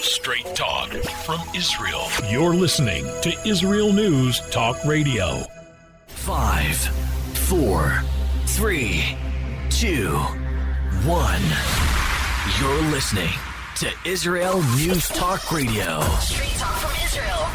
Straight talk from Israel. You're listening to Israel News Talk Radio. 5, 4, 3, 2, 1. You're listening to Israel News Talk Radio. Straight talk from Israel.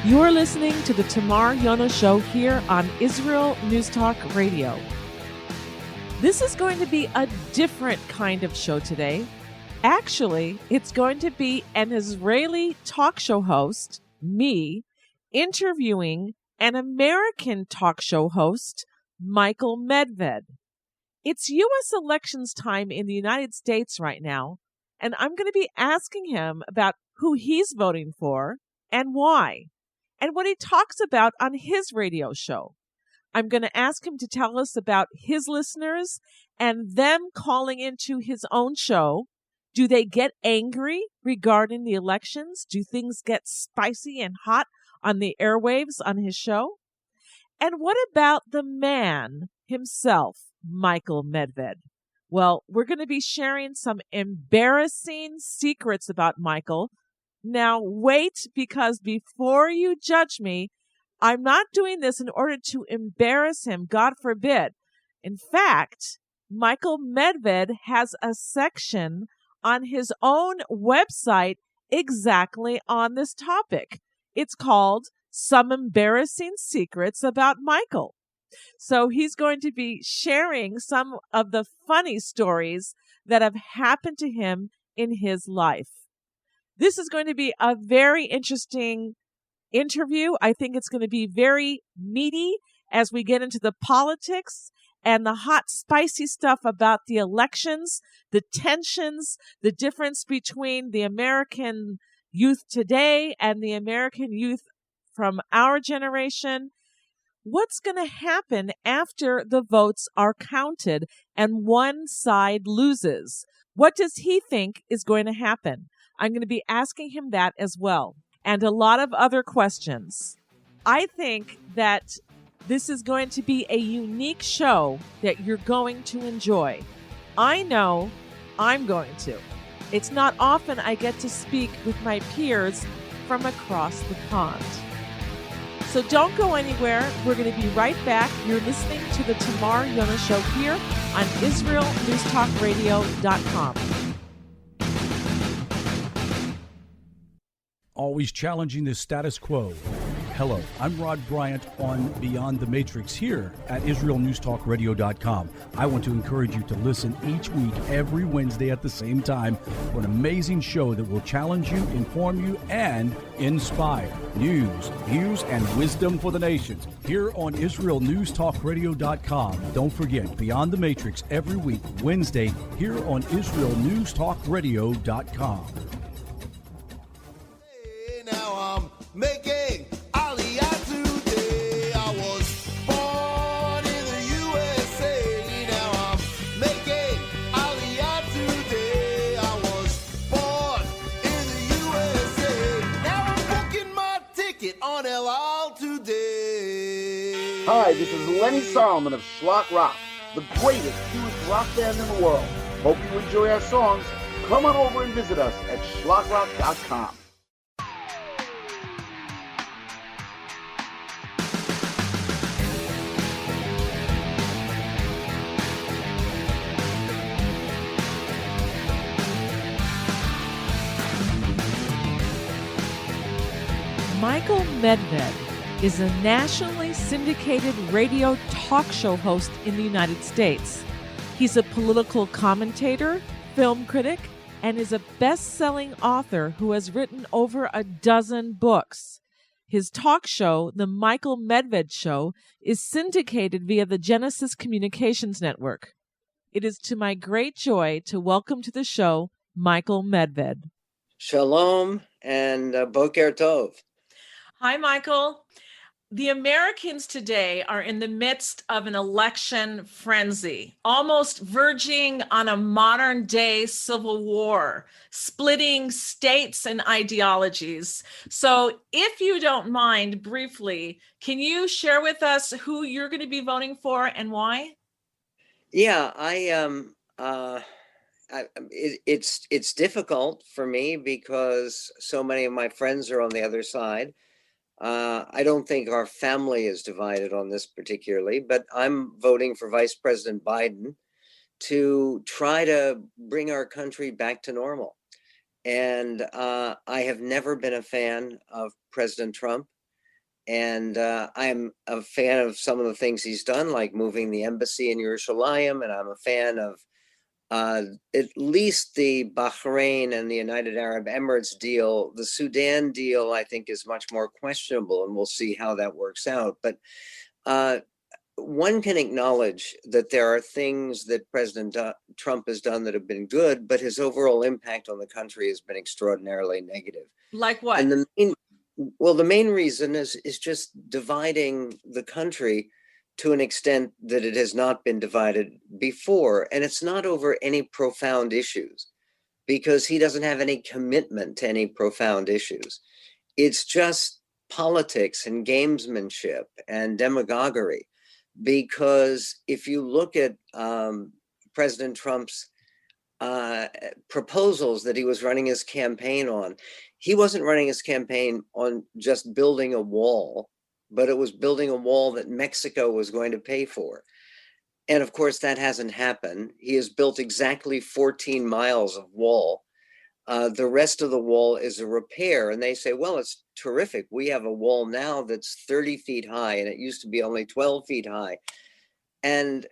You're listening to the Tamar Yonah Show here on Israel News Talk Radio. This is going to be a different kind of show today. Actually, it's going to be an Israeli talk show host, me, interviewing an American talk show host, Michael Medved. It's U.S. elections time in the United States right now, and I'm going to be asking him about who he's voting for and why, and what he talks about on his radio show. I'm going to ask him to tell us about his listeners and them calling into his own show. Do they get angry regarding the elections? Do things get spicy and hot on the airwaves on his show? And what about the man himself, Michael Medved? Well, we're going to be sharing some embarrassing secrets about Michael. Now, wait, because before you judge me, I'm not doing this in order to embarrass him, God forbid. In fact, Michael Medved has a section on his own website exactly on this topic. It's called Some Embarrassing Secrets About Michael. So he's going to be sharing some of the funny stories that have happened to him in his life. This is going to be a very interesting interview. I think it's going to be very meaty as we get into the politics and the hot, spicy stuff about the elections, the tensions, the difference between the American youth today and the American youth from our generation. What's going to happen after the votes are counted and one side loses? What does he think is going to happen? I'm going to be asking him that as well, and a lot of other questions. I think that this is going to be a unique show that you're going to enjoy. I know I'm going to. It's not often I get to speak with my peers from across the pond. So don't go anywhere. We're going to be right back. You're listening to the Tamar Yonah Show here on IsraelNewsTalkRadio.com. Always challenging the status quo. Hello, I'm Rod Bryant on Beyond the Matrix here at IsraelNewsTalkRadio.com. I want to encourage you to listen each week, every Wednesday at the same time, for an amazing show that will challenge you, inform you, and inspire. News, views, and wisdom for the nations here on IsraelNewsTalkRadio.com. Don't forget, Beyond the Matrix every week, Wednesday, here on IsraelNewsTalkRadio.com. Now I'm making Aliyah today. I was born in the USA. Now I'm making Aliyah today. I was born in the USA. Now I'm booking my ticket on El Al today. Hi, this is Lenny Solomon of Shlock Rock, the greatest Jewish rock band in the world. Hope you enjoy our songs. Come on over and visit us at shlockrock.com. Michael Medved is a nationally syndicated radio talk show host in the United States. He's a political commentator, film critic, and is a best-selling author who has written over a dozen books. His talk show, The Michael Medved Show, is syndicated via the Genesis Communications Network. It is to my great joy to welcome to the show Michael Medved. Shalom and Boker Tov. Hi, Michael. the Americans today are in the midst of an election frenzy, almost verging on a modern day civil war, splitting states and ideologies. So, if you don't mind, briefly, can you share with us who you're going to be voting for and why? Yeah, it's difficult for me because so many of my friends are on the other side. I don't think our family is divided on this particularly, but I'm voting for Vice President Biden to try to bring our country back to normal. And I have never been a fan of President Trump. And I'm a fan of some of the things he's done, like moving the embassy in Yerushalayim. And I'm a fan of at least the Bahrain and the United Arab Emirates deal. The Sudan deal, I think, is much more questionable, and we'll see how that works out. But one can acknowledge that there are things that President Trump has done that have been good, but his overall impact on the country has been extraordinarily negative. Like what? And the main reason is just dividing the country to an extent that it has not been divided before. And it's not over any profound issues, because he doesn't have any commitment to any profound issues. It's just politics and gamesmanship and demagoguery. Because if you look at President Trump's proposals that he was running his campaign on, he wasn't running his campaign on just building a wall, but it was building a wall that Mexico was going to pay for. And of course, that hasn't happened. He has built exactly 14 miles of wall. The rest of the wall is a repair. And they say, well, it's terrific. We have a wall now that's 30 feet high, and it used to be only 12 feet high. And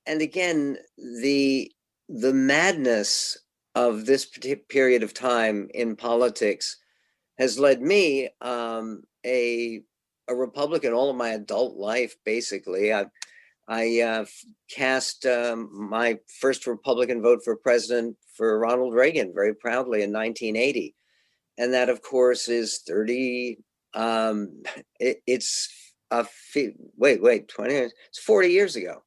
again, the madness of this period of time in politics has led me, a Republican all of my adult life, basically. I cast my first Republican vote for president for Ronald Reagan very proudly in 1980. And that, of course, is 30, it's 20 years, it's 40 years ago.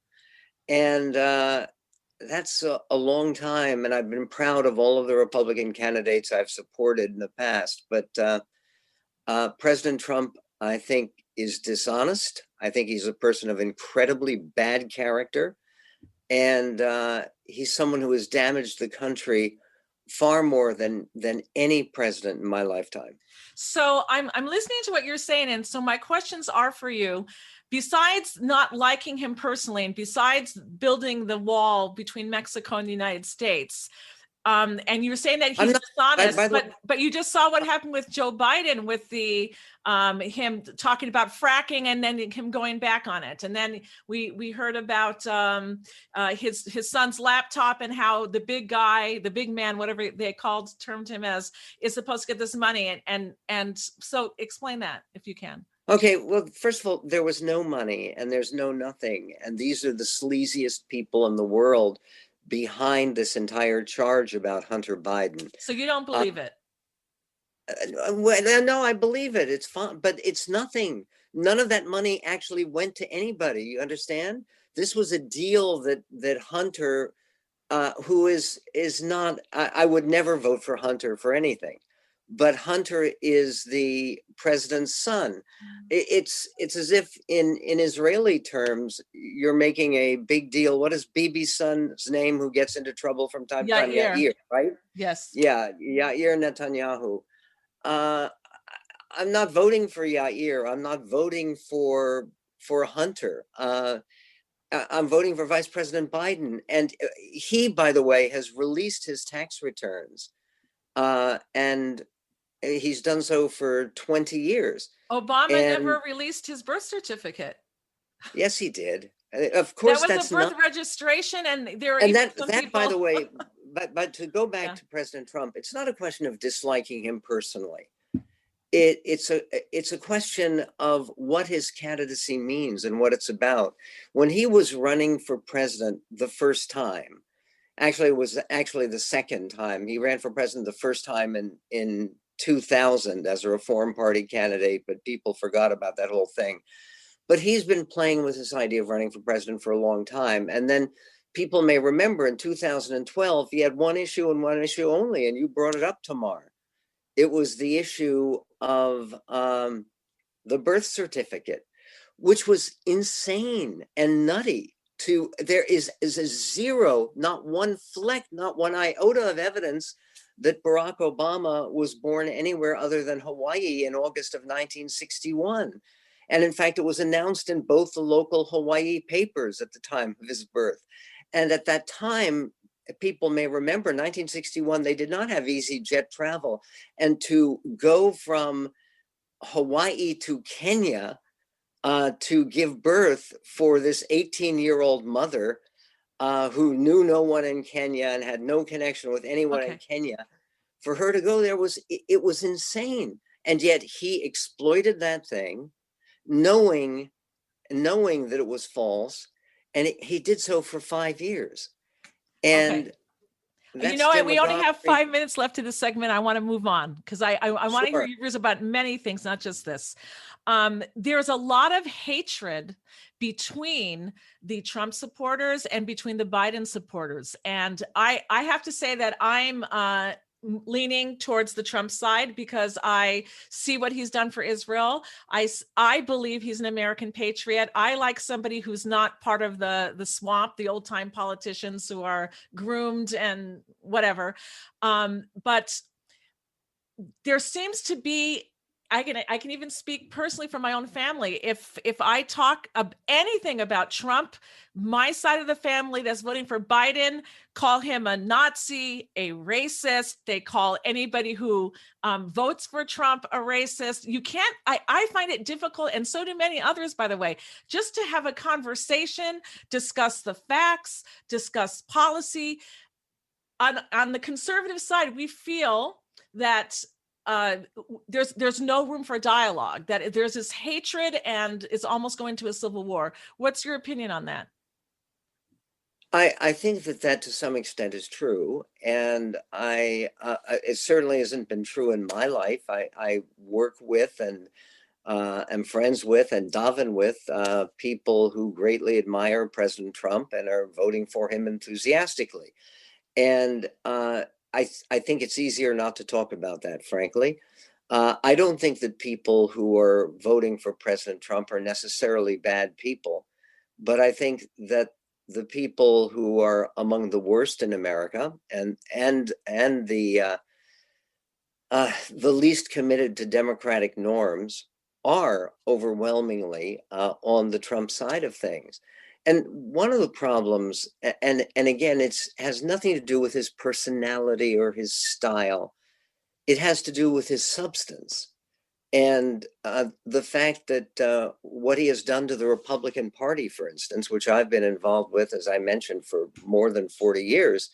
And that's a long time. And I've been proud of all of the Republican candidates I've supported in the past. But President Trump, I think, is dishonest. I think he's a person of incredibly bad character. And he's someone who has damaged the country far more than any president in my lifetime. So I'm listening to what you're saying. And so my questions are for you. Besides not liking him personally, and besides building the wall between Mexico and the United States, and you're saying that he's dishonest, but you just saw what happened with Joe Biden with the him talking about fracking and then him going back on it. And then we heard about his son's laptop and how the big guy, the big man, whatever they termed him as, is supposed to get this money. And so explain that if you can. Okay, well, first of all, there was no money and there's no nothing. And these are the sleaziest people in the world behind this entire charge about Hunter Biden. So you don't believe it? Well, no, I believe it. It's fine, but it's nothing. None of that money actually went to anybody. You understand? This was a deal that Hunter, who is not, I would never vote for Hunter for anything. But Hunter is the president's son. It's as if in Israeli terms, you're making a big deal. What is Bibi's son's name who gets into trouble from time to time? Yair, right? Yes. Yeah, Yair Netanyahu. I'm not voting for Yair. I'm not voting for Hunter. I'm voting for Vice President Biden. And he, by the way, has released his tax returns. And he's done so for 20 years. Obama never released his birth certificate. Yes, he did. Of course, that was a birth registration, and there are that by the way. But to go back to President Trump, it's not a question of disliking him personally. It's a question of what his candidacy means and what it's about. When he was running for president the first time, actually it was the second time. He ran for president the first time in 2000 as a Reform Party candidate, but people forgot about that whole thing. But he's been playing with this idea of running for president for a long time. And then people may remember in 2012, he had one issue and one issue only, and you brought it up, Tamar. It was the issue of the birth certificate, which was insane and nutty. There is a zero, not one fleck, not one iota of evidence that Barack Obama was born anywhere other than Hawaii in August of 1961. And in fact, it was announced in both the local Hawaii papers at the time of his birth. And at that time, people may remember, 1961, they did not have easy jet travel. And to go from Hawaii to Kenya to give birth for this 18-year-old mother who knew no one in Kenya and had no connection with anyone in Kenya, for her to go there it was insane. And yet he exploited that thing, knowing that it was false, and he did so for 5 years. And you know what? We only have 5 minutes left to this segment. I want to move on because I want to hear your views about many things, not just this. There's a lot of hatred between the Trump supporters and between the Biden supporters. And I have to say that I'm leaning towards the Trump side because I see what he's done for Israel. I believe he's an American patriot. I like somebody who's not part of the swamp, the old time politicians who are groomed and whatever. But there seems to be, I can even speak personally from my own family. If I talk anything about Trump, my side of the family that's voting for Biden call him a Nazi, a racist. They call anybody who votes for Trump a racist. You can't. I find it difficult, and so do many others, by the way, just to have a conversation, discuss the facts, discuss policy. On the conservative side, we feel that there's no room for dialogue, that there's this hatred and it's almost going to a civil war. What's your opinion on that? I think that to some extent is true. And it certainly hasn't been true in my life. I work with and am friends with and daven with people who greatly admire President Trump and are voting for him enthusiastically. And I think it's easier not to talk about that, frankly. I don't think that people who are voting for President Trump are necessarily bad people, but I think that the people who are among the worst in America and the least committed to democratic norms are overwhelmingly on the Trump side of things. And one of the problems, and again, has nothing to do with his personality or his style. It has to do with his substance. And the fact that what he has done to the Republican Party, for instance, which I've been involved with, as I mentioned, for more than 40 years,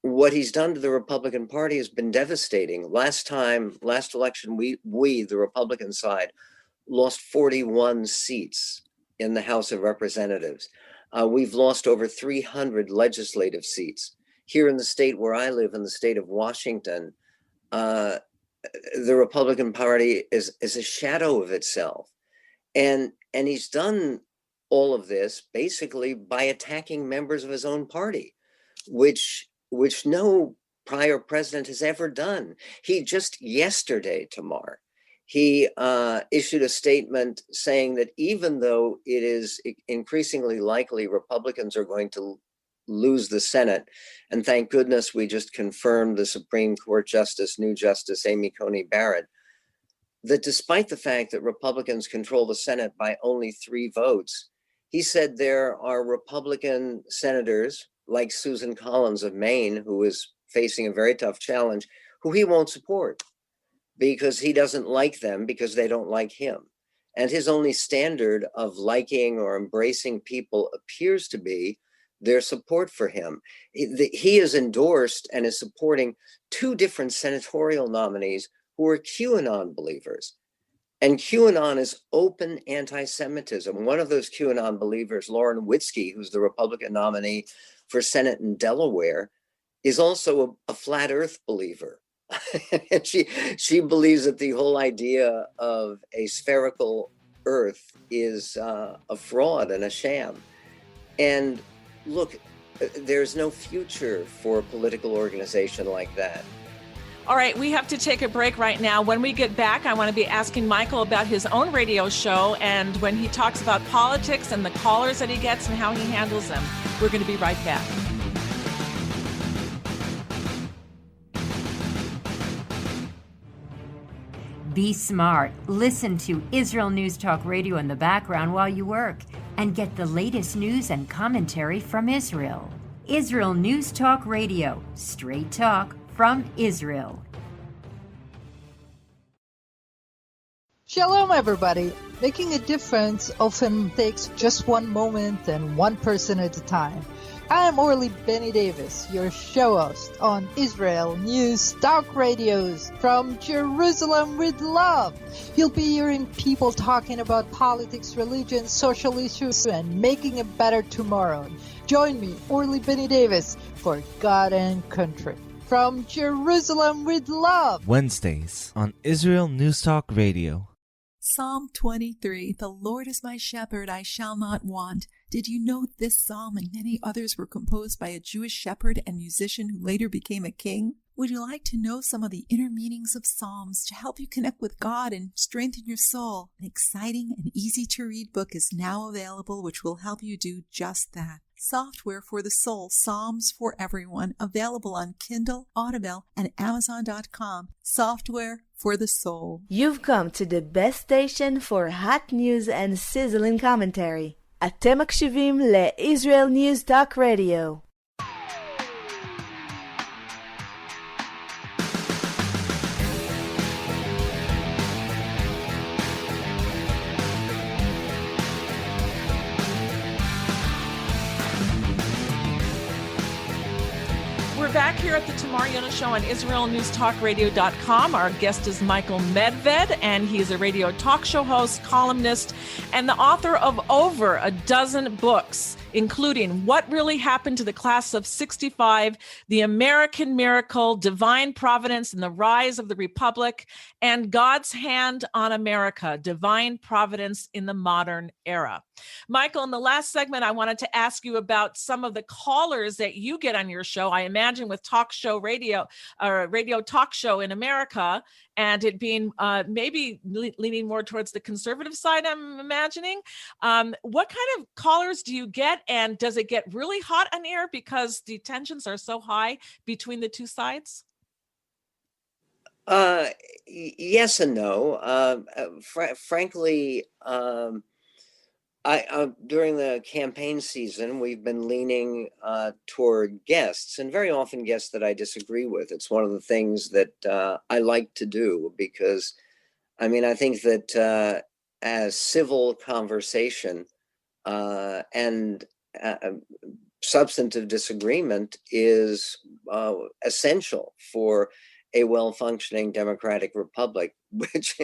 what he's done to the Republican Party has been devastating. Last election, we, the Republican side, lost 41 seats in the House of Representatives. We've lost over 300 legislative seats. Here in the state where I live, in the state of Washington, the Republican Party is a shadow of itself. And he's done all of this basically by attacking members of his own party, which no prior president has ever done. He just yesterday, Tamar, he issued a statement saying that even though it is increasingly likely Republicans are going to lose the Senate, and thank goodness we just confirmed the Supreme Court new Justice Amy Coney Barrett, that despite the fact that Republicans control the Senate by only 3 votes, he said there are Republican senators like Susan Collins of Maine, who is facing a very tough challenge, who he won't support because he doesn't like them because they don't like him. And his only standard of liking or embracing people appears to be their support for him. He is endorsed and is supporting 2 different senatorial nominees who are QAnon believers. And QAnon is open anti-Semitism. One of those QAnon believers, Lauren Witzke, who's the Republican nominee for Senate in Delaware, is also a flat earth believer. And she believes that the whole idea of a spherical Earth is a fraud and a sham. And look, there's no future for a political organization like that. All right, we have to take a break right now. When we get back, I want to be asking Michael about his own radio show and when he talks about politics and the callers that he gets and how he handles them. We're going to be right back. Be smart. Listen to Israel News Talk Radio in the background while you work and get the latest news and commentary from Israel. Israel News Talk Radio. Straight talk from Israel. Shalom, everybody. Making a difference often takes just one moment and one person at a time. I am Orly Benny Davis, your show host on Israel News Talk Radios from Jerusalem with love. You'll be hearing people talking about politics, religion, social issues, and making a better tomorrow. Join me, Orly Benny Davis, for God and Country. From Jerusalem with love. Wednesdays on Israel News Talk Radio. Psalm 23, the Lord is my shepherd, I shall not want. Did you know this psalm and many others were composed by a Jewish shepherd and musician who later became a king? Would you like to know some of the inner meanings of psalms to help you connect with God and strengthen your soul? An exciting and easy-to-read book is now available which will help you do just that. Software for the Soul, Psalms for Everyone, available on Kindle, Audible, and Amazon.com. Software for the Soul. You've come to the best station for hot news and sizzling commentary. אתם מקשיבים ל-Israel News Talk Radio. We're back here at the Tamar Yonah Show on IsraelNewsTalkRadio.com. Our guest is Michael Medved, and he is a radio talk show host, columnist, and the author of over a dozen books, including What Really Happened to the Class of 65, The American Miracle, Divine Providence, and the Rise of the Republic, and God's Hand on America, Divine Providence in the Modern Era. Michael, in the last segment, I wanted to ask you about some of the callers that you get on your show. I imagine with talk show radio, or radio talk show in America, and it being maybe leaning more towards the conservative side, I'm imagining. What kind of callers do you get, and does it get really hot on air because the tensions are so high between the two sides? Yes and no. Frankly, during the campaign season, we've been leaning toward guests, and very often guests that I disagree with. It's one of the things that I like to do because, I mean, I think that as civil conversation and substantive disagreement is essential for a well-functioning democratic republic, which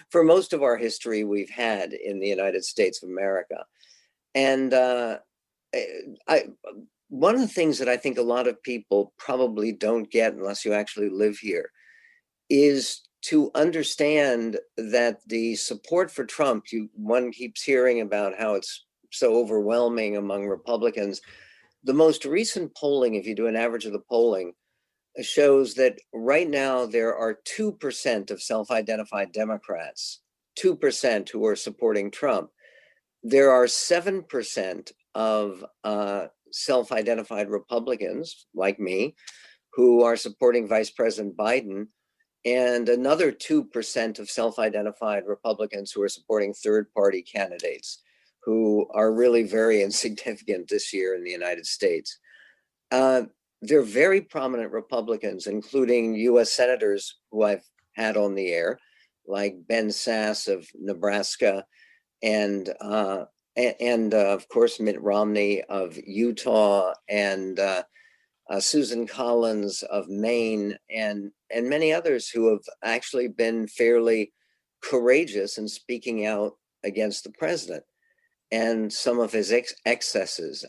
for most of our history we've had in the United States of America. And one of the things that I think a lot of people probably don't get unless you actually live here is to understand that the support for Trump, one keeps hearing about how it's so overwhelming among Republicans. The most recent polling, if you do an average of the polling, shows that right now there are 2% of self-identified Democrats, 2% who are supporting Trump. There are 7% of self-identified Republicans, like me, who are supporting Vice President Biden, and another 2% of self-identified Republicans who are supporting third-party candidates, who are really very insignificant this year in the United States. They're very prominent Republicans, including U.S. senators who I've had on the air, like Ben Sasse of Nebraska, and of course Mitt Romney of Utah, and Susan Collins of Maine, and many others who have actually been fairly courageous in speaking out against the president and some of his excesses.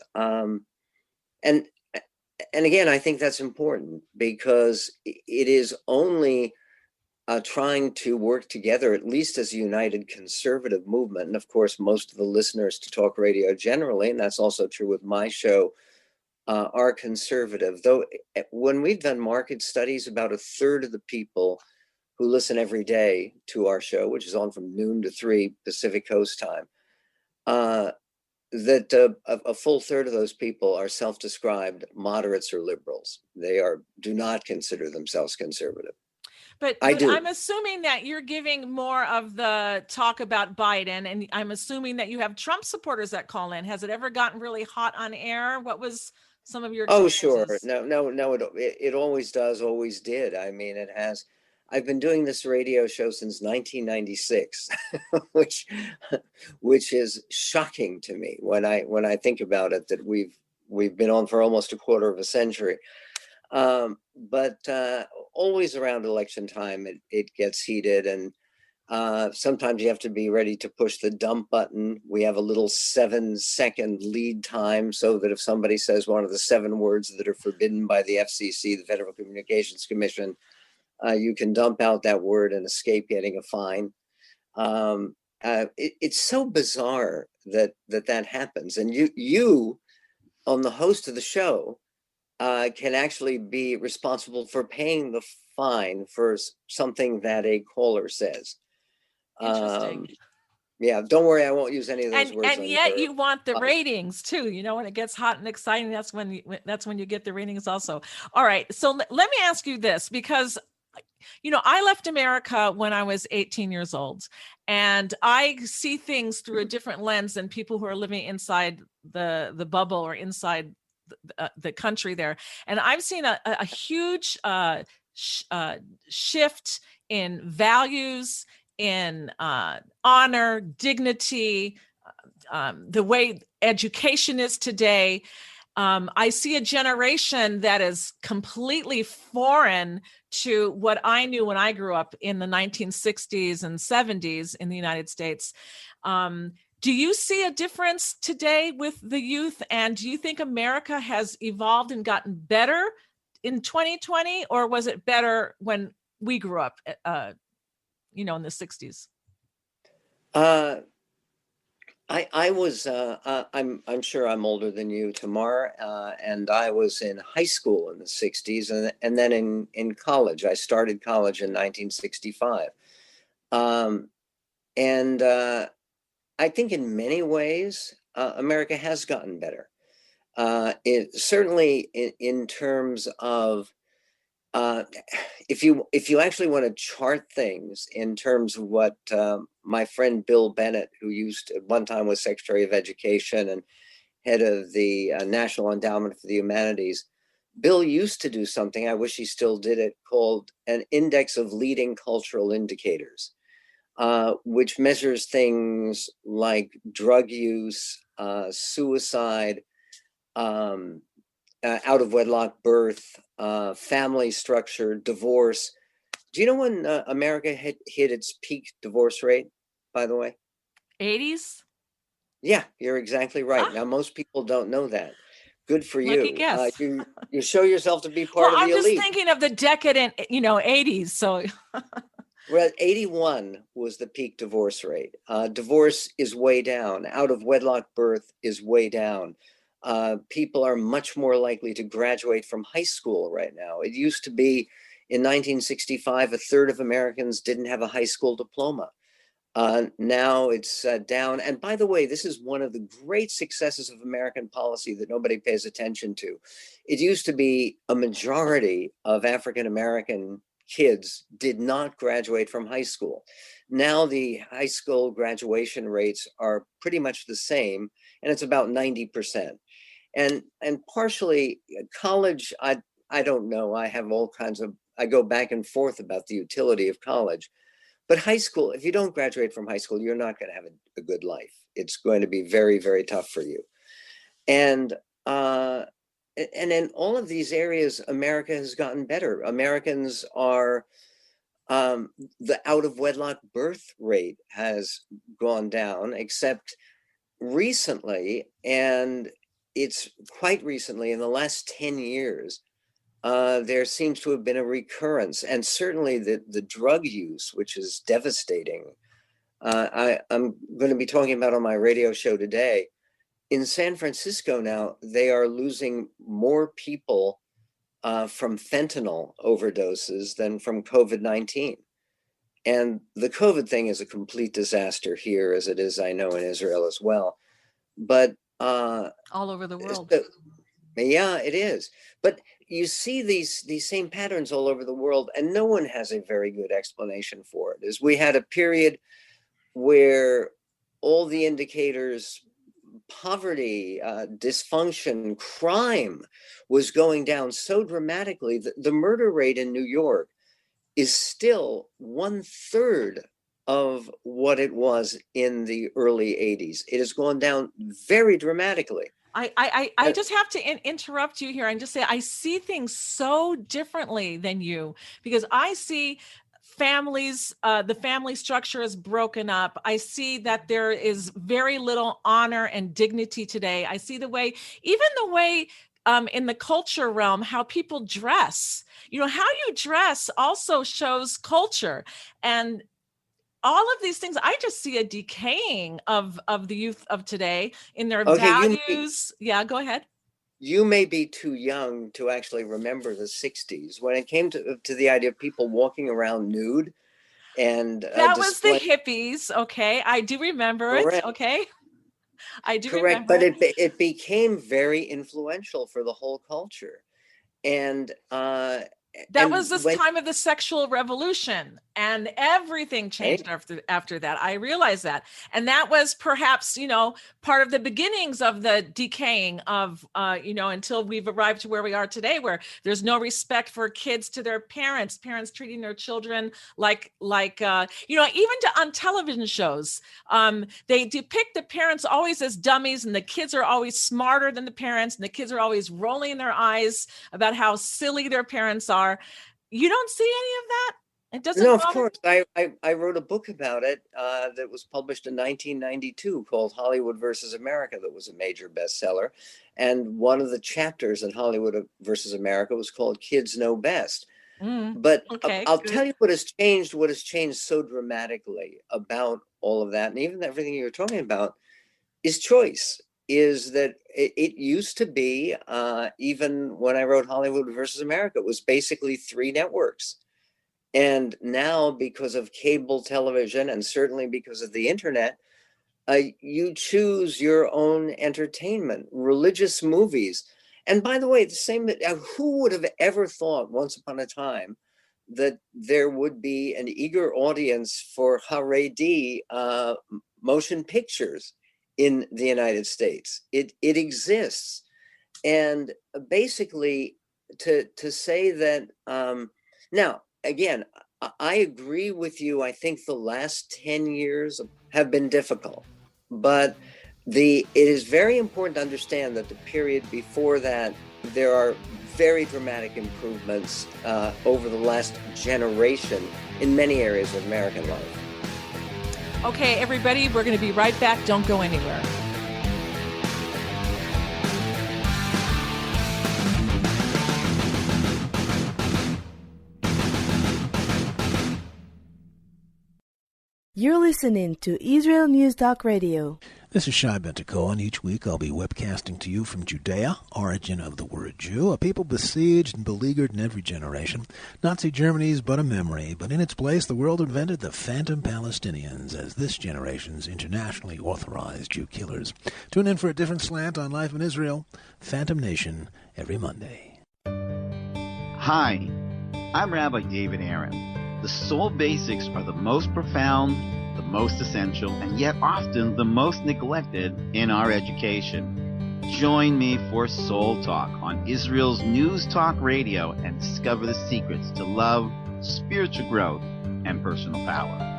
And again, I think that's important because it is only trying to work together, at least as a united conservative movement. And of course, most of the listeners to talk radio generally, and that's also true with my show, are conservative. Though when we've done market studies, about a third of the people who listen every day to our show, which is on from noon to 3 Pacific Coast time, that a full third of those people are self-described moderates or liberals. They do not consider themselves conservative. But I'm assuming that you're giving more of the talk about Biden, and I'm assuming that you have Trump supporters that call in. Has it ever gotten really hot on air? What was some of your experiences? Oh, sure. No, it always does, always did. I mean, it has. I've been doing this radio show since 1996, which is shocking to me when I think about it, that we've been on for almost a quarter of a century. But always around election time, it gets heated, and sometimes you have to be ready to push the dump button. We have a little 7-second lead time so that if somebody says one of the 7 words that are forbidden by the FCC, the Federal Communications Commission, you can dump out that word and escape getting a fine. It's so bizarre that happens. And you, on the host of the show, can actually be responsible for paying the fine for something that a caller says. Interesting. Yeah, don't worry, I won't use any of those words. And yet you want the ratings too. You know, when it gets hot and exciting, that's when you get the ratings also. All right, so let me ask you this, because I left America when I was 18 years old, and I see things through a different lens than people who are living inside the bubble or inside the country there. And I've seen a huge shift in values, in honor, dignity, the way education is today. I see a generation that is completely foreign to what I knew when I grew up in the 1960s and 70s in the United States. Do you see a difference today with the youth? And do you think America has evolved and gotten better in 2020? Or was it better when we grew up, in the 60s? I was, I'm sure I'm older than you, Tamar, and I was in high school in the 60s and then in college. I started college in 1965. I think in many ways, America has gotten better. Certainly in terms of, if you actually want to chart things in terms of what my friend Bill Bennett, who at one time was Secretary of Education and head of the National Endowment for the Humanities, Bill used to do something, I wish he still did it, called an index of leading cultural indicators, which measures things like drug use, suicide, out of wedlock birth, family structure, divorce. Do you know when America hit its peak divorce rate, by the way? 80s? Yeah, you're exactly right. Now, most people don't know that. Good for you. Lucky guess. You show yourself to be part of the elite. I'm just thinking of the decadent, 80s. So, well, 81 was the peak divorce rate. Divorce is way down. Out of wedlock birth is way down. People are much more likely to graduate from high school right now. It used to be in 1965, a third of Americans didn't have a high school diploma. Now it's down. And by the way, this is one of the great successes of American policy that nobody pays attention to. It used to be a majority of African-American kids did not graduate from high school. Now the high school graduation rates are pretty much the same, and it's about 90%. And partially college, I don't know. I have all kinds of, I go back and forth about the utility of college. But high school, if you don't graduate from high school, you're not going to have a good life. It's going to be very, very tough for you. And in all of these areas, America has gotten better. Americans are, the out of wedlock birth rate has gone down, except recently. And it's quite recently, in the last 10 years, there seems to have been a recurrence, and certainly the drug use, which is devastating. I'm going to be talking about on my radio show today. In San Francisco now, they are losing more people from fentanyl overdoses than from COVID-19. And the COVID thing is a complete disaster here, as it is, I know, in Israel as well. But all over the world. Yeah, it is. But you see these same patterns all over the world, and no one has a very good explanation for it. Is we had a period where all the indicators, poverty, dysfunction, crime was going down so dramatically that the murder rate in New York is still 1/3 of what it was in the early 80s. It has gone down very dramatically. I just have to interrupt you here and just say I see things so differently than you, because I see families, the family structure is broken up. I see that there is very little honor and dignity today. I see even the way in the culture realm, how people dress, how you dress also shows culture. And all of these things, I just see a decaying of the youth of today in their values. Yeah, go ahead. You may be too young to actually remember the 60s when it came to the idea of people walking around nude. And that was the hippies. Okay. I do remember it. Okay. I do remember. But it became very influential for the whole culture. And that was this time of the sexual revolution, and everything changed after that. I realized that. And that was perhaps, part of the beginnings of the decaying of, until we've arrived to where we are today, where there's no respect for kids to their parents treating their children like even on television shows, they depict the parents always as dummies, and the kids are always smarter than the parents, and the kids are always rolling their eyes about how silly their parents are. You don't see any of that? It doesn't. No, of course. I wrote a book about it that was published in 1992 called Hollywood versus America, that was a major bestseller. And one of the chapters in Hollywood versus America was called Kids Know Best. But I'll tell you what has changed so dramatically about all of that, and even everything you're talking about, is choice. Is that it used to be, even when I wrote Hollywood versus America, it was basically 3 networks. And now, because of cable television, and certainly because of the internet, you choose your own entertainment, religious movies. And by the way, who would have ever thought once upon a time that there would be an eager audience for Haredi motion pictures in the United States? It exists. And basically to say that, now, again, I agree with you. I think the last 10 years have been difficult, but it is very important to understand that the period before that, there are very dramatic improvements over the last generation in many areas of American life. Okay, everybody, we're going to be right back. Don't go anywhere. You're listening to Israel News Talk Radio. This is Shai Ben-Tekoa, and each week I'll be webcasting to you from Judea, origin of the word Jew, a people besieged and beleaguered in every generation. Nazi Germany's but a memory, but in its place the world invented the phantom Palestinians as this generation's internationally authorized Jew killers. Tune in for a different slant on life in Israel, Phantom Nation, every Monday. Hi, I'm Rabbi David Aaron. The soul basics are the most profound, the most essential, and yet often the most neglected in our education. Join me for Soul Talk on Israel's News Talk Radio and discover the secrets to love, spiritual growth, and personal power.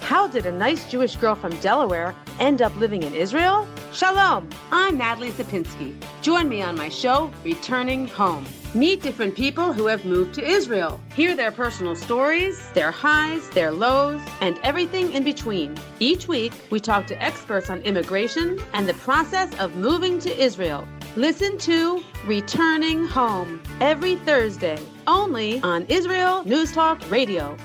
How did a nice Jewish girl from Delaware end up living in Israel? Shalom, I'm Natalie Sapinski. Join me on my show, Returning Home. Meet different people who have moved to Israel. Hear their personal stories, their highs, their lows, and everything in between. Each week, we talk to experts on immigration and the process of moving to Israel. Listen to Returning Home every Thursday, only on Israel News Talk Radio.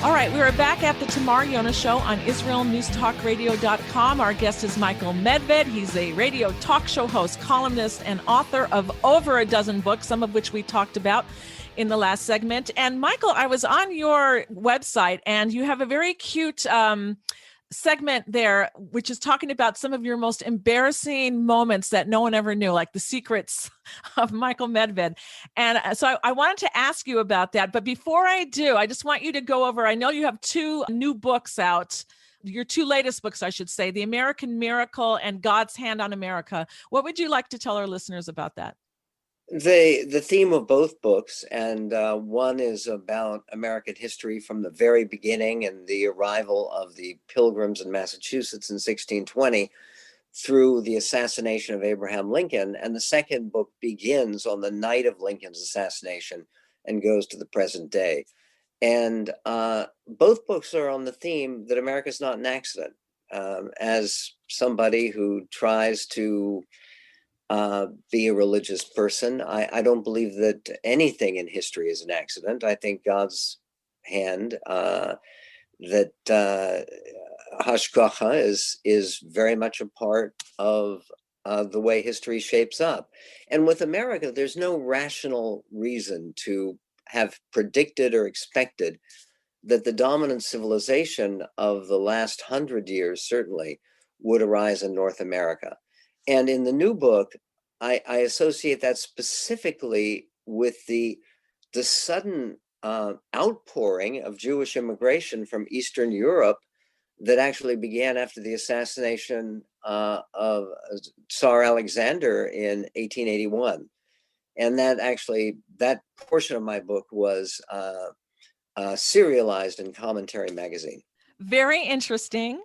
All right, we are back at the Tamar Yonah Show on IsraelNewsTalkRadio.com. Our guest is Michael Medved. He's a radio talk show host, columnist, and author of over a dozen books, some of which we talked about in the last segment. And Michael, I was on your website, and you have a very cute segment there, which is talking about some of your most embarrassing moments that no one ever knew, like the secrets of Michael Medved. And so I wanted to ask you about that. But before I do, I just want you to go over, I know you have two new books out, your two latest books, I should say, The American Miracle and God's Hand on America. What would you like to tell our listeners about that? The theme of both books, and one is about American history from the very beginning and the arrival of the Pilgrims in Massachusetts in 1620 through the assassination of Abraham Lincoln. And the second book begins on the night of Lincoln's assassination and goes to the present day. And both books are on the theme that America is not an accident. As somebody who tries to be a religious person, I don't believe that anything in history is an accident. I think God's hand, that hashgacha is very much a part of the way history shapes up. And with America, there's no rational reason to have predicted or expected that the dominant civilization of the last 100 years certainly would arise in North America. And in the new book, I associate that specifically with the sudden outpouring of Jewish immigration from Eastern Europe that actually began after the assassination of Tsar Alexander in 1881. And that portion of my book was serialized in Commentary magazine. Very interesting.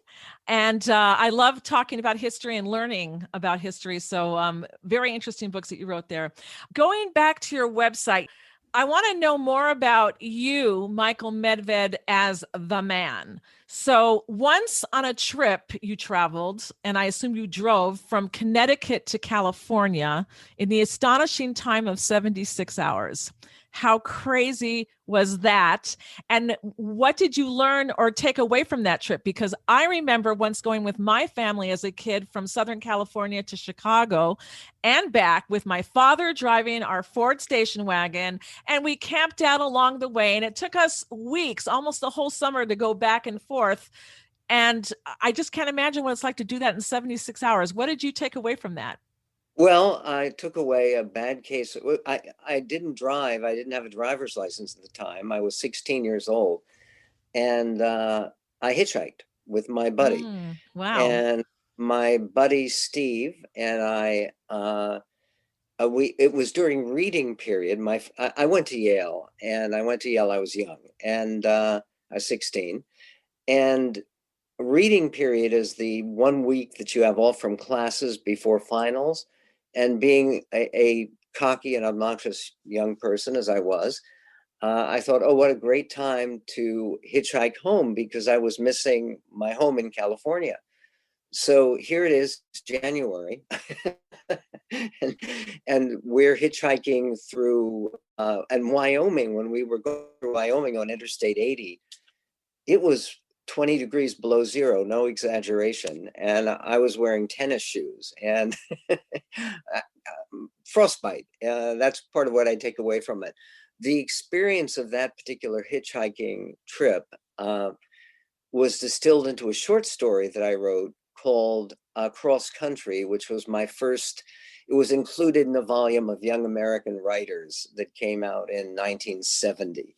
And I love talking about history and learning about history. So very interesting books that you wrote there. Going back to your website, I want to know more about you, Michael Medved, as the man. So once on a trip you traveled, and I assume you drove from Connecticut to California in the astonishing time of 76 hours. How crazy was that? And what did you learn or take away from that trip? Because I remember once going with my family as a kid from Southern California to Chicago and back with my father driving our Ford station wagon, and we camped out along the way. And it took us weeks, almost the whole summer, to go back and forth. And I just can't imagine what it's like to do that in 76 hours. What did you take away from that? Well, I took away a bad case. I didn't drive. I didn't have a driver's license at the time. I was 16 years old. And I hitchhiked with my buddy. Wow. And my buddy, Steve, and it was during reading period. I went to Yale, and I was young, and I was 16. And reading period is the 1 week that you have off from classes before finals. And being a cocky and obnoxious young person as I was, I thought, oh, what a great time to hitchhike home, because I was missing my home in California. So here it is, January, and we're hitchhiking through and Wyoming. When we were going through Wyoming on Interstate 80, it was 20 degrees below zero, no exaggeration. And I was wearing tennis shoes and frostbite. That's part of what I take away from it. The experience of that particular hitchhiking trip was distilled into a short story that I wrote called Cross Country, which was my first. It was included in a volume of Young American Writers that came out in 1970.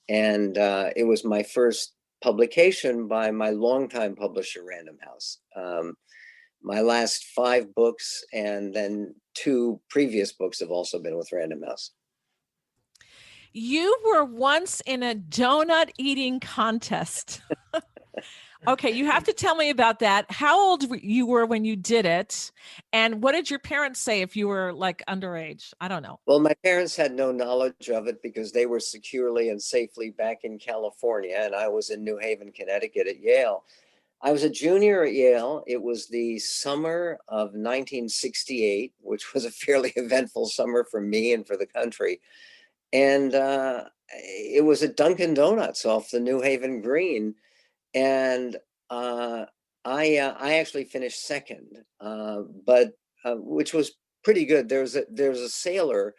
And it was my first publication by my longtime publisher, Random House. My last 5 books and then 2 previous books have also been with Random House. You were once in a donut eating contest. Okay, you have to tell me about that. How old you were when you did it, and what did your parents say if you were like underage? I don't know. Well, my parents had no knowledge of it because they were securely and safely back in California, and I was in New Haven, Connecticut at Yale. I was a junior at Yale. It was the summer of 1968, which was a fairly eventful summer for me and for the country. And it was at Dunkin' Donuts off the New Haven Green. And I actually finished second, but which was pretty good. There's a sailor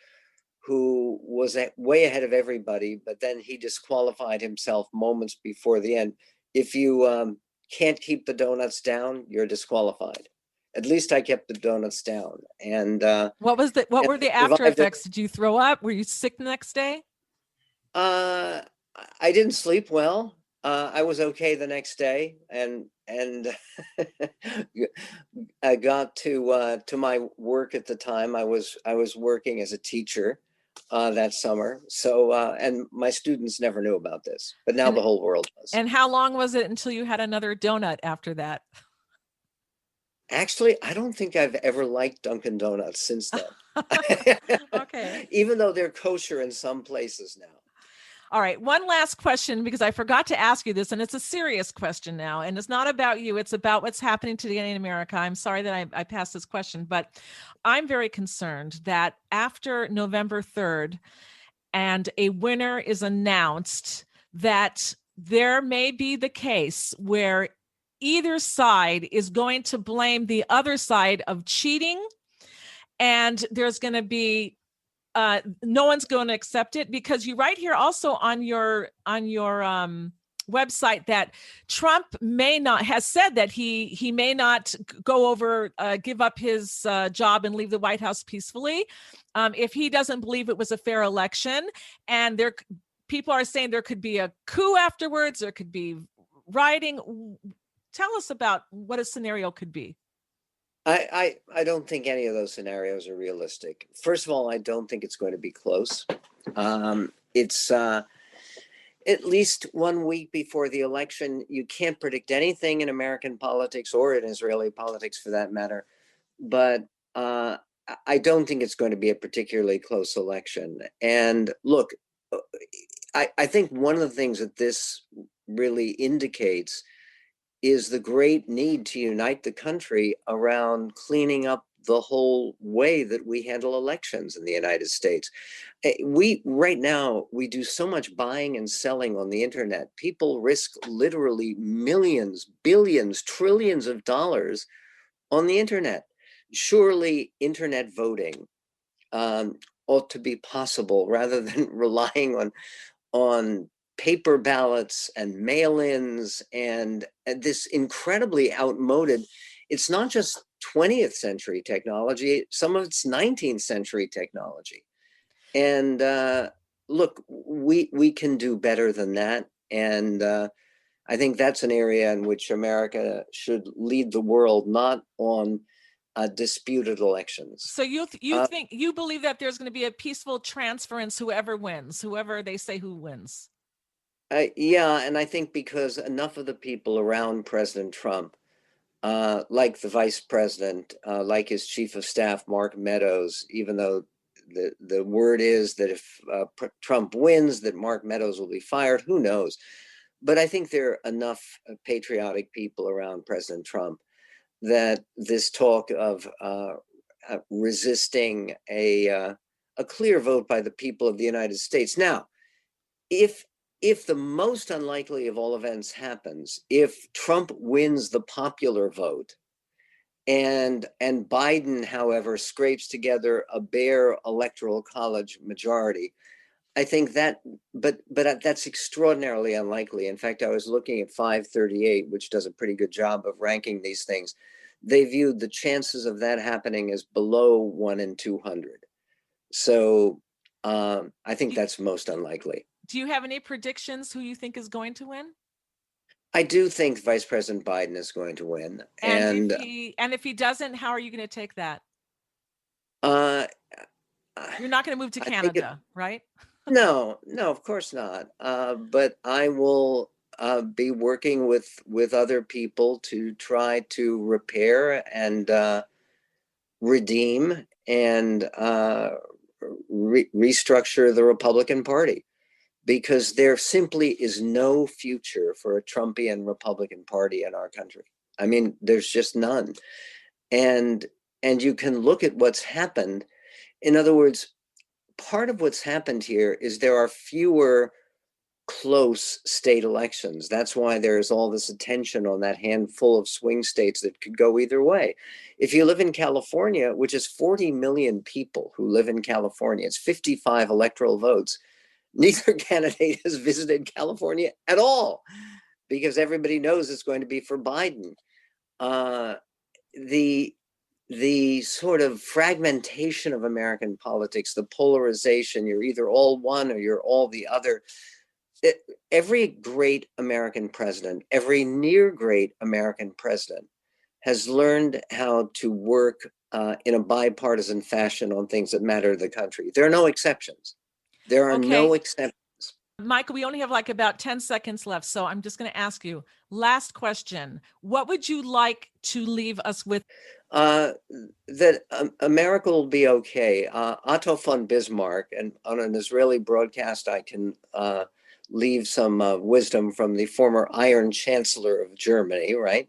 who was way ahead of everybody, but then he disqualified himself moments before the end. If you can't keep the donuts down, you're disqualified. At least I kept the donuts down. And what were the after effects? Did you throw up? Were you sick the next day? I didn't sleep well. I was okay the next day, and I got to my work at the time. I was working as a teacher that summer. So and my students never knew about this, but now the whole world does. And how long was it until you had another donut after that? Actually, I don't think I've ever liked Dunkin' Donuts since then. Okay. Even though they're kosher in some places now. All right. One last question, because I forgot to ask you this, and it's a serious question now, and it's not about you. It's about what's happening today in America. I'm sorry that I passed this question, but I'm very concerned that after November 3rd and a winner is announced, that there may be the case where either side is going to blame the other side of cheating, and there's going to be no one's going to accept it, because you write here also on your website that Trump has said that he may not go over, give up his job and leave the White House peacefully if he doesn't believe it was a fair election. And people are saying there could be a coup afterwards. There could be rioting. Tell us about what a scenario could be. I don't think any of those scenarios are realistic. First of all, I don't think it's going to be close. It's at least 1 week before the election. You can't predict anything in American politics or in Israeli politics for that matter. But I don't think it's going to be a particularly close election. And look, I think one of the things that this really indicates is the great need to unite the country around cleaning up the whole way that we handle elections in the United States. Right now, we do so much buying and selling on the internet. People risk literally millions, billions, trillions of dollars on the internet. Surely internet voting ought to be possible rather than relying on paper ballots and mail-ins and this incredibly outmoded, it's not just 20th century technology, some of it's 19th century technology. And look, we can do better than that. And I think that's an area in which America should lead the world, not on disputed elections. So you believe that there's going to be a peaceful transference, whoever wins, whoever they say who wins? Yeah, and I think because enough of the people around President Trump, like the vice president, like his chief of staff, Mark Meadows, even though the word is that if Trump wins, that Mark Meadows will be fired, who knows? But I think there are enough patriotic people around President Trump that this talk of resisting a clear vote by the people of the United States. Now, if the most unlikely of all events happens, if Trump wins the popular vote and Biden, however, scrapes together a bare electoral college majority, I think that, but that's extraordinarily unlikely. In fact, I was looking at 538, which does a pretty good job of ranking these things. They viewed the chances of that happening as below 1 in 200. So I think that's most unlikely. Do you have any predictions who you think is going to win? I do think Vice President Biden is going to win. And if he doesn't, how are you going to take that? You're not going to move to Canada, right? No, of course not. But I will be working with other people to try to repair and redeem and restructure the Republican Party, because there simply is no future for a Trumpian Republican Party in our country. I mean, there's just none. And you can look at what's happened. In other words, part of what's happened here is there are fewer close state elections. That's why there's all this attention on that handful of swing states that could go either way. If you live in California, which is 40 million people who live in California, it's 55 electoral votes. Neither candidate has visited California at all, because everybody knows it's going to be for Biden. The sort of fragmentation of American politics, the polarization, you're either all one or you're all the other. Every great American president, every near great American president has learned how to work in a bipartisan fashion on things that matter to the country. There are no exceptions. There are no exceptions. Michael, we only have like about 10 seconds left, so I'm just going to ask you, last question. What would you like to leave us with? That America will be okay. Otto von Bismarck, and on an Israeli broadcast, I can leave some wisdom from the former Iron Chancellor of Germany, right?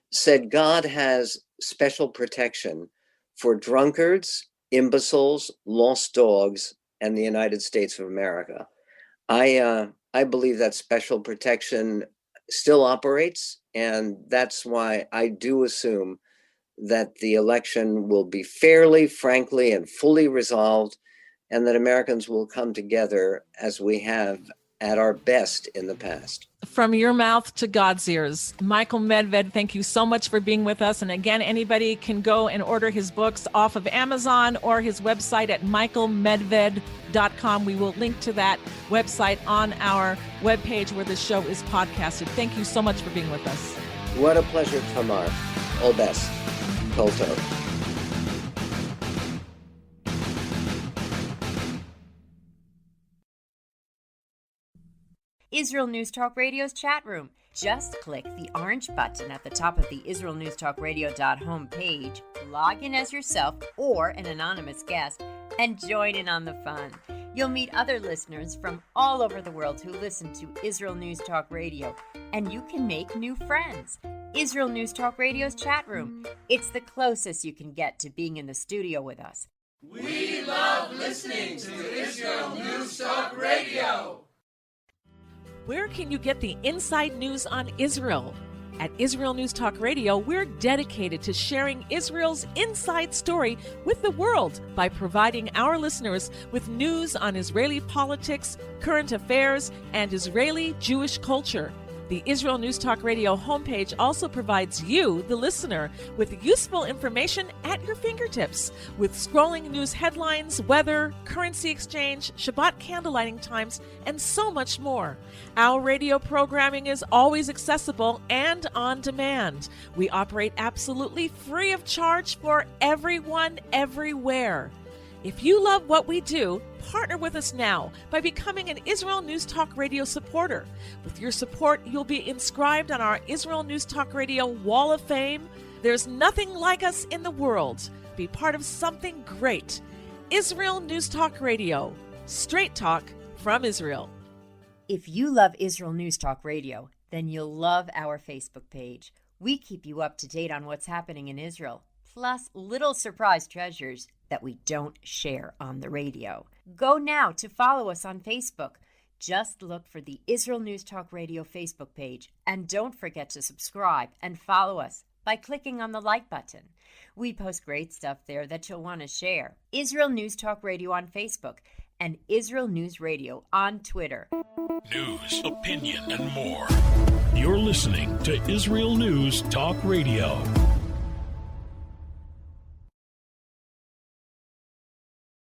Said God has special protection for drunkards, imbeciles, lost dogs, and the United States of America. I believe that special protection still operates, and that's why I do assume that the election will be fairly, frankly, and fully resolved, and that Americans will come together as we have at our best in the past. From your mouth to God's ears. Michael Medved, thank you so much for being with us. And again, anybody can go and order his books off of Amazon or his website at michaelmedved.com. We will link to that website on our webpage where the show is podcasted. Thank you so much for being with us. What a pleasure, Tamar. All best. Kolto. Israel News Talk Radio's chat room. Just click the orange button at the top of the IsraelNewsTalkRadio.home page, log in as yourself or an anonymous guest, and join in on the fun. You'll meet other listeners from all over the world who listen to Israel News Talk Radio, and you can make new friends. Israel News Talk Radio's chat room. It's the closest you can get to being in the studio with us. We love listening to Israel News Talk Radio. Where can you get the inside news on Israel? At Israel News Talk Radio, we're dedicated to sharing Israel's inside story with the world by providing our listeners with news on Israeli politics, current affairs, and Israeli Jewish culture. The Israel News Talk Radio homepage also provides you, the listener, with useful information at your fingertips, with scrolling news headlines, weather, currency exchange, Shabbat candlelighting times, and so much more. Our radio programming is always accessible and on demand. We operate absolutely free of charge for everyone, everywhere. If you love what we do, partner with us now by becoming an Israel News Talk Radio supporter. With your support, you'll be inscribed on our Israel News Talk Radio Wall of Fame. There's nothing like us in the world. Be part of something great. Israel News Talk Radio. Straight talk from Israel. If you love Israel News Talk Radio, then you'll love our Facebook page. We keep you up to date on what's happening in Israel, plus little surprise treasures that we don't share on the radio. Go now to follow us on Facebook. Just look for the Israel News Talk Radio Facebook page, and don't forget to subscribe and follow us by clicking on the like button. We post great stuff there that you'll want to share. Israel News Talk Radio on Facebook and Israel News Radio on Twitter. News, opinion, and more. You're listening to Israel News Talk Radio.